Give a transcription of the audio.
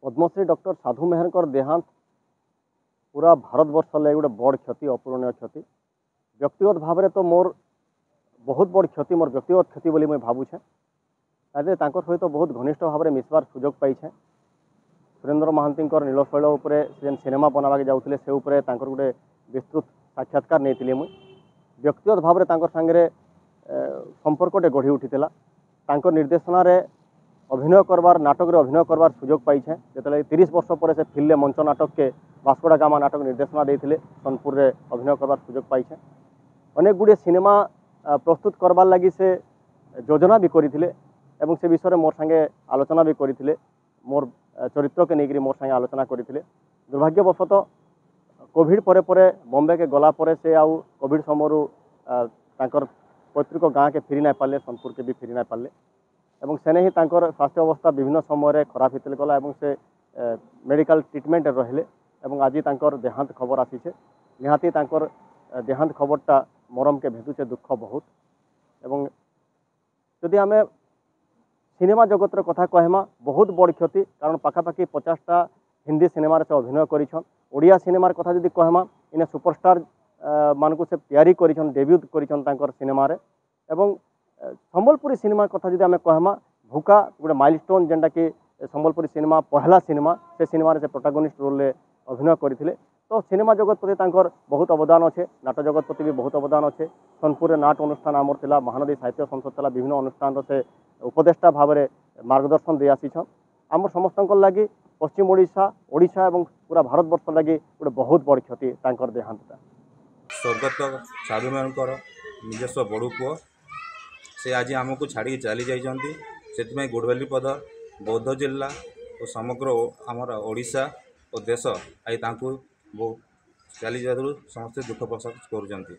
Padmashri doctor साधु मेहर देहांत पूरा भारत वर्ष लगे गोटे बड़ क्षति, अपूरणीय क्षति। व्यक्तिगत भाव में तो मोर बहुत बड़ क्षति, मोर व्यक्तिगत क्षति बोली मुझे भावुछे। सहित बहुत घनिष्ठ भाव में मिसबार सुजोग पाई। सुरेंद्र महांती नीलशैल उपरे जेन सिनेमा बनावाके जाऊे से उपरे गोटे विस्तृत साक्षात्कार नहीं मुई। व्यक्तिगत भाव में सांगे संपर्कटे गढ़ी उठीला। निर्देशना अभिनय करवार, नाटक रे अभिनय करवार सुजोग पाई। जो 30 वर्ष पर से फिल्म मंच नाटक के वास्कोडा गामा नाटक निर्देशना देते सोनपुर रे अभिनय करवार सुजोग पाई। अनेक गुड़े सिनेमा प्रस्तुत करवार लगी से योजना भी करते एवं से विषय मोर संगे आलोचना भी करते। मोर चरित्र के लेकर मोर संगे आलोचना करते। दुर्भाग्यवशतः कोविड परे परे बॉम्बे के गला परे से आउ कोविड समय पैतृक गाँ के फेरी ना पारे, सोनपुर के भी फेरी ना पारे। एवं सेने ही स्वास्थ्य अवस्था विभिन्न समय खराब होते गला एवं से मेडिकल ट्रिटमेंट रहिले। एवं आज देहांत खबर आसी। निहाती देहांत खबरटा मरम के भेदुचे दुख बहुत। एवं जदि आमे सिनेमा जगतर कथा कहमा बहुत बड़ क्षति, कारण पाखापाखि 50टा हिंदी सिनेमा से अभिनय करिछन। ओडिया सिनेमार कथा जदि कहमा इने सुपरस्टार मानकु से तैयारी करिछन, डेब्यू करिछन तांकर सिनेमा रे। एवं संबलपुरी सिनेमा कथा जदि आमे कहमा भूका गोटे माइलस्टोन जेनटा कि संबलपुरी सिनेमा पहला सिनेमा, से सिनेमा रे से प्रोटागोनिस्ट रोल रे अभिनय करथिले। तो सिनेमा जगत प्रति तांकर बहुत अवदान अच्छे, नाट जगत प्रति भी बहुत अवदान अच्छे। सोनपुर नाट अनुष्ठान आमर थिला, महानदी साहित्य संसद थिला, विभिन्न अनुष्ठान से उपदेष्टा भाव में मार्गदर्शन दे आसीछन। आमर समस्त लगी पश्चिम ओडिशा, ओडिशा एवं पूरा भारत वर्ष लगी गोटे बहुत बड़ क्षति तांकर देहांतटा। स्वर्गत साधु मेहर निजस्व बड़ू पुओ से आज आमको छाड़ी चली जाइछंती। से गुड़वेलीपद बौद्ध जिला और समग्र आमर ओडिशा और देश आज तांकु बहुत चली जादू समस्ते दुख प्रकाश करुचंती।